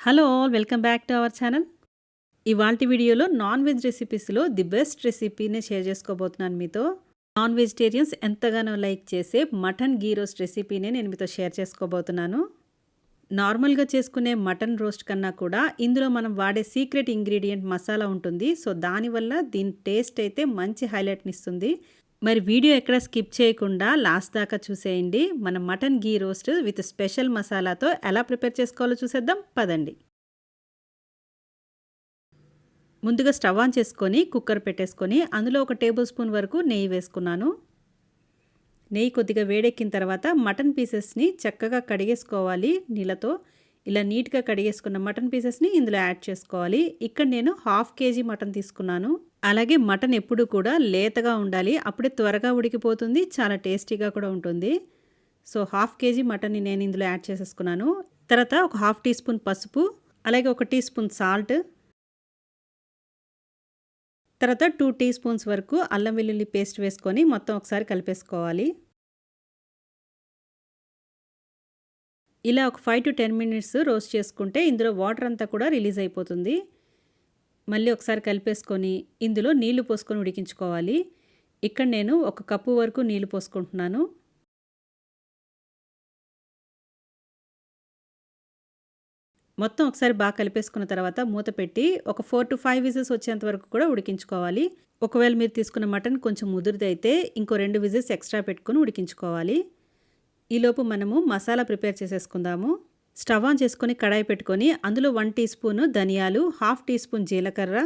Hello all welcome back to our channel. ఇవాల్టి వీడియోలో non veg రెసిపీస్లో the best రెసిపీని share చేసుకోబోతున్నాను మీతో. నాన్ వెజిటేరియన్స్ ఎంతగానో లైక్ చేసే మటన్ గీ రోస్ట్ రెసిపీని నేను మీతో షేర్ చేసుకోబోతున్నాను. నార్మల్గా చేసుకునే మటన్ రోస్ట్ కన్నా కూడా ఇందులో మనం వాడే సీక్రెట్ ఇంగ్రీడియంట్ మసాలా ఉంటుంది. సో దానివల్ల దీని టేస్ట్ అయితే మంచి హైలైట్ని ఇస్తుంది. మరి వీడియో ఎక్కడ స్కిప్ చేయకుండా లాస్ట్ దాకా చూసేయండి. మన mutton ghee roast with special మసాలాతో ఎలా ప్రిపేర్ చేసుకోవాలో చూసేద్దాం పదండి. ముందుగా స్టవ్ ఆన్ చేసుకొని కుక్కర్ పెట్టేసుకొని అందులో 1 టేబుల్ స్పూన్ వరకు నెయ్యి వేసుకున్నాను. నెయ్యి కొద్దిగా వేడెక్కిన తర్వాత మటన్ పీసెస్ని చక్కగా కడిగేసుకోవాలి నీళ్ళతో. ఇలా నీట్గా కడిగేసుకున్న మటన్ పీసెస్ని ఇందులో యాడ్ చేసుకోవాలి. ఇక్కడ నేను 1/2 కేజీ మటన్ తీసుకున్నాను. అలాగే మటన్ ఎప్పుడు కూడా లేతగా ఉండాలి, అప్పుడే త్వరగా ఉడికిపోతుంది, చాలా టేస్టీగా కూడా ఉంటుంది. సో 1/2 కేజీ మటన్ని నేను ఇందులో యాడ్ చేసేసుకున్నాను. తర్వాత ఒక 1/2 టీ స్పూన్ పసుపు, అలాగే 1 టీ స్పూన్ సాల్ట్, తర్వాత 2 టీ స్పూన్స్ వరకు అల్లం వెల్లుల్లి పేస్ట్ వేసుకొని మొత్తం ఒకసారి కలిపేసుకోవాలి. ఇలా ఒక 5 to 10 మినిట్స్ రోస్ట్ చేసుకుంటే ఇందులో వాటర్ అంతా కూడా రిలీజ్ అయిపోతుంది. మళ్ళీ ఒకసారి కలిపేసుకొని ఇందులో నీళ్లు పోసుకొని ఉడికించుకోవాలి. ఇక్కడ నేను 1 కప్పు వరకు నీళ్లు పోసుకుంటున్నాను. మొత్తం ఒకసారి బాగా కలిపేసుకున్న తర్వాత మూత పెట్టి ఒక 4 to 5 విజిల్స్ వచ్చేంత వరకు కూడా ఉడికించుకోవాలి. ఒకవేళ మీరు తీసుకున్న మటన్ కొంచెం ముదురుదైతే ఇంకో 2 విజిల్స్ ఎక్స్ట్రా పెట్టుకొని ఉడికించుకోవాలి. ఈలోపు మనము మసాలా ప్రిపేర్ చేసేసుకుందాము. స్టవ్ ఆన్ చేసుకొని కడాయి పెట్టుకొని అందులో 1 టీ స్పూన్ ధనియాలు, 1/2 టీ స్పూన్ జీలకర్ర,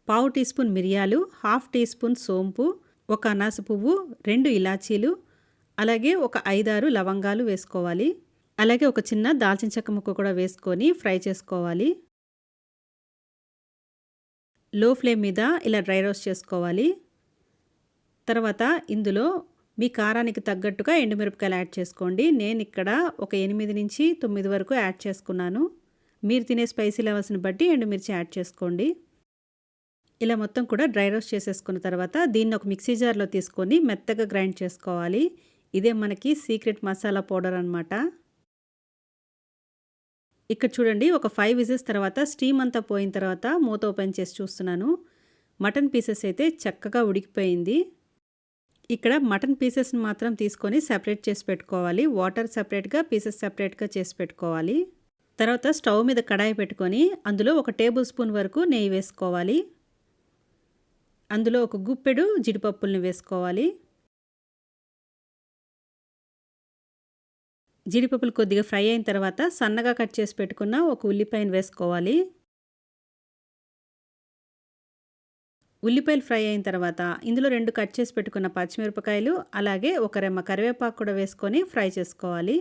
1/4 టీ స్పూన్ మిరియాలు, 1/2 టీ స్పూన్ సోంపు, 1 అనాస పువ్వు, 2 ఇలాచీలు, అలాగే ఒక 5-6 లవంగాలు వేసుకోవాలి. అలాగే ఒక చిన్న దాల్చిన చెక్క ముక్క కూడా వేసుకొని ఫ్రై చేసుకోవాలి. లో ఫ్లేమ్ మీద ఇలా డ్రై రోస్ట్ చేసుకోవాలి. తర్వాత ఇందులో మీ కారానికి తగ్గట్టుగా ఎండుమిరపకాయలు యాడ్ చేసుకోండి. నేను ఇక్కడ ఒక 8 నుంచి 9 వరకు యాడ్ చేసుకున్నాను. మీరు తినే స్పైసీ లెవెల్స్ని బట్టి ఎండుమిర్చి యాడ్ చేసుకోండి. ఇలా మొత్తం కూడా డ్రై రోస్ట్ చేసేసుకున్న తర్వాత దీన్ని ఒక మిక్సీ జార్లో తీసుకొని మెత్తగా గ్రైండ్ చేసుకోవాలి. ఇదే మనకి సీక్రెట్ మసాలా పౌడర్ అన్నమాట. ఇక్కడ చూడండి, ఒక 5 విజిల్స్ తర్వాత స్టీమ్ అంతా పోయిన తర్వాత మూత ఓపెన్ చేసి చూస్తున్నాను. మటన్ పీసెస్ అయితే చక్కగా ఉడికిపోయింది. ఇక్కడ మటన్ పీసెస్ని మాత్రం తీసుకొని సెపరేట్ చేసి పెట్టుకోవాలి. వాటర్ సెపరేట్గా, పీసెస్ సెపరేట్గా చేసి పెట్టుకోవాలి. తర్వాత స్టవ్ మీద కడాయి పెట్టుకొని అందులో 1 టేబుల్ స్పూన్ వరకు నెయ్యి వేసుకోవాలి. అందులో ఒక గుప్పెడు జీడిపప్పుల్ని వేసుకోవాలి. జీడిపప్పులు కొద్దిగా ఫ్రై అయిన తర్వాత సన్నగా కట్ చేసి పెట్టుకున్న ఒక ఉల్లిపాయను వేసుకోవాలి. ఉల్లిపాయలు ఫ్రై అయిన తర్వాత ఇందులో 2 కట్ చేసి పెట్టుకున్న పచ్చిమిరపకాయలు, అలాగే ఒక రెమ్మ కరివేపాకు కూడా వేసుకొని ఫ్రై చేసుకోవాలి.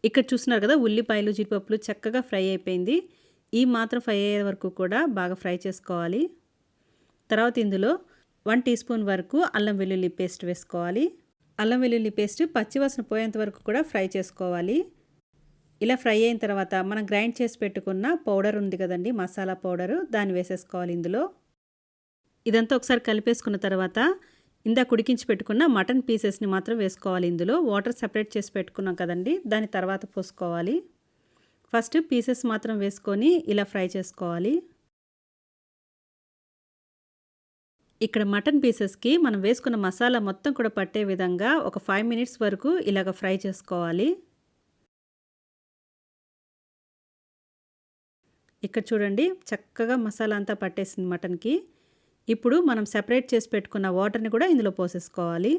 ఇక్కడ చూస్తున్నారు కదా, ఉల్లిపాయలు జీడిపప్పులు చక్కగా ఫ్రై అయిపోయింది. ఈ మాత్రం ఫ్రై అయ్యే వరకు కూడా బాగా ఫ్రై చేసుకోవాలి. తర్వాత ఇందులో 1 టీ స్పూన్ వరకు అల్లం వెల్లుల్లి పేస్ట్ వేసుకోవాలి. అల్లం వెల్లుల్లి పేస్ట్ పచ్చివాసన పోయేంత వరకు కూడా ఫ్రై చేసుకోవాలి. ఇలా ఫ్రై అయిన తర్వాత మనం గ్రైండ్ చేసి పెట్టుకున్న పౌడర్ ఉంది కదండి, మసాలా పౌడరు, దాన్ని వేసేసుకోవాలి ఇందులో. ఇదంతా ఒకసారి కలిపేసుకున్న తర్వాత ఇందాక ఉడికించి పెట్టుకున్న మటన్ పీసెస్ని మాత్రం వేసుకోవాలి. ఇందులో వాటర్ సెపరేట్ చేసి పెట్టుకున్నాం కదండి, దాని తర్వాత పోసుకోవాలి. ఫస్ట్ పీసెస్ మాత్రం వేసుకొని ఇలా ఫ్రై చేసుకోవాలి. ఇక్కడ మటన్ పీసెస్కి మనం వేసుకున్న మసాలా మొత్తం కూడా పట్టే విధంగా ఒక 5 మినిట్స్ వరకు ఇలాగ ఫ్రై చేసుకోవాలి. ఇక్కడ చూడండి, చక్కగా మసాలా అంతా పట్టేసింది మటన్కి. ఇప్పుడు మనం సెపరేట్ చేసి పెట్టుకున్న వాటర్ని కూడా ఇందులో పోసేసుకోవాలి.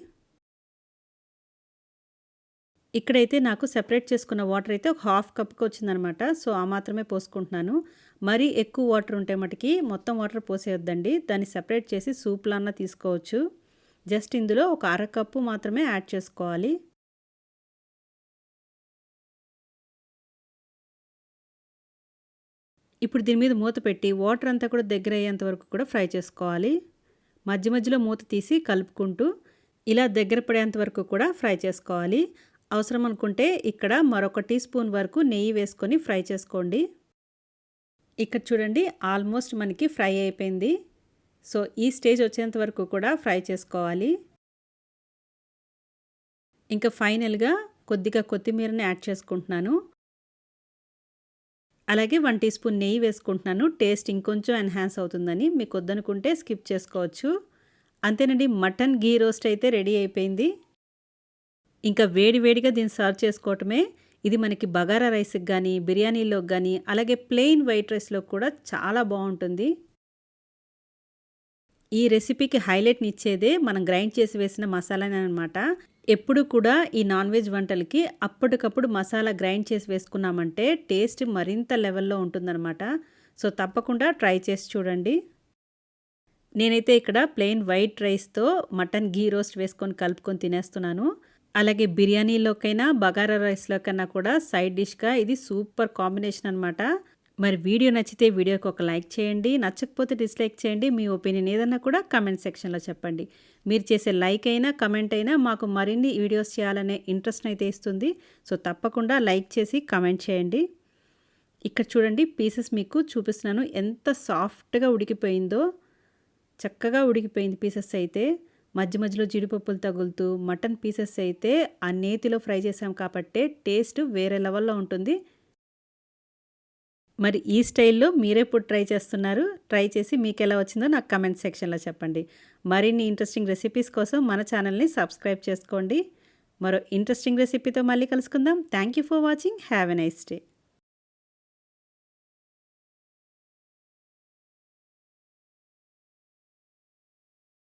ఇక్కడైతే నాకు సెపరేట్ చేసుకున్న వాటర్ అయితే ఒక 1/2 కప్కి వచ్చిందనమాట. సో ఆ మాత్రమే పోసుకుంటున్నాను. మరీ ఎక్కువ వాటర్ ఉంటే మటుకి మొత్తం వాటర్ పోసేయొద్దండి, దాన్ని సెపరేట్ చేసి సూప్లాన్నా తీసుకోవచ్చు. జస్ట్ ఇందులో ఒక 1/2 కప్పు మాత్రమే యాడ్ చేసుకోవాలి. ఇప్పుడు దీని మీద మూత పెట్టి వాటర్ అంతా కూడా దగ్గర అయ్యేంత వరకు కూడా ఫ్రై చేసుకోవాలి. మధ్య మధ్యలో మూత తీసి కలుపుకుంటూ ఇలా దగ్గర పడేంత వరకు కూడా ఫ్రై చేసుకోవాలి. అవసరం అనుకుంటే ఇక్కడ మరొక టీ స్పూన్ వరకు నెయ్యి వేసుకొని ఫ్రై చేసుకోండి. ఇక్కడ చూడండి, ఆల్మోస్ట్ మనకి ఫ్రై అయిపోయింది. సో ఈ స్టేజ్ వచ్చేంత వరకు కూడా ఫ్రై చేసుకోవాలి. ఇంకా ఫైనల్గా కొద్దిగా కొత్తిమీరని యాడ్ చేసుకుంటున్నాను. అలాగే 1 టీ స్పూన్ నెయ్యి వేసుకుంటున్నాను. టేస్ట్ ఇంకొంచెం ఎన్హాన్స్ అవుతుందని. మీకు వద్దనుకుంటే స్కిప్ చేసుకోవచ్చు. అంతేనండి, మటన్ ఘీ రోస్ట్ అయితే రెడీ అయిపోయింది. ఇంకా వేడి వేడిగా దీన్ని సర్వ్ చేసుకోవటమే. ఇది మనకి బగారా రైస్‌కి గానీ, బిర్యానీలోకి గానీ, అలాగే ప్లెయిన్ వైట్ రైస్‌లోకి కూడా చాలా బావుంటుంది. ఈ రెసిపీకి హైలైట్‌నిచ్చేదే మనం గ్రైండ్ చేసి వేసిన మసాలానే అనమాట. ఎప్పుడు కూడా ఈ నాన్ వెజ్ వంటలకి అప్పటికప్పుడు మసాలా గ్రైండ్ చేసి వేసుకున్నామంటే టేస్ట్ మరింత లెవెల్‌లో ఉంటుందనమాట. సో, తప్పకుండా ట్రై చేసి చూడండి. నేనైతే ఇక్కడ ప్లెయిన్ వైట్ రైస్‌తో మటన్ ఘీ రోస్ట్ వేసుకొని కలుపుకొని తినేస్తున్నాను. అలాగే బిర్యానీలోకైనా, బగారా రైస్‌లోకన్నా కూడా సైడ్ డిష్‌గా ఇది సూపర్ కాంబినేషన్ అనమాట. మరి వీడియో నచ్చితే వీడియోకి ఒక లైక్ చేయండి. నచ్చకపోతే డిస్‌లైక్ చేయండి. మీ ఒపీనియన్ ఏదన్నా కూడా కామెంట్ సెక్షన్‌లో చెప్పండి. మీరు చేసే లైక్ అయినా, కామెంట్ అయినా మాకు మరిన్ని వీడియోస్ చేయాలనే ఇంట్రెస్ట్‌నైతే ఇస్తుంది. సో, తప్పకుండా లైక్ చేసి కామెంట్ చేయండి. ఇక్కడ చూడండి, పీసెస్ మీకు చూపిస్తున్నాను. ఎంత సాఫ్ట్‌గా ఉడికిపోయిందో. చక్కగా ఉడికిపోయింది పీసెస్ అయితే. మధ్య మధ్యలో జీడిపప్పులు తగులుతూ మటన్ పీసెస్ అయితే ఆ నేతిలో ఫ్రై చేసాం కాబట్టే టేస్ట్ వేరే లెవెల్‌లో ఉంటుంది. మరి ఈ స్టైల్‌లో మీరెప్పుడు ట్రై చేస్తున్నారు? ట్రై చేసి మీకెలా వచ్చిందో నాకు కామెంట్ సెక్షన్‌లో చెప్పండి. మరిన్ని ఇంట్రెస్టింగ్ రెసిపీస్ కోసం మన ఛానల్‌ని సబ్స్క్రైబ్ చేసుకోండి. మరో ఇంట్రెస్టింగ్ రెసిపీతో మళ్ళీ కలుసుకుందాం. Thank you for watching. Have a nice day.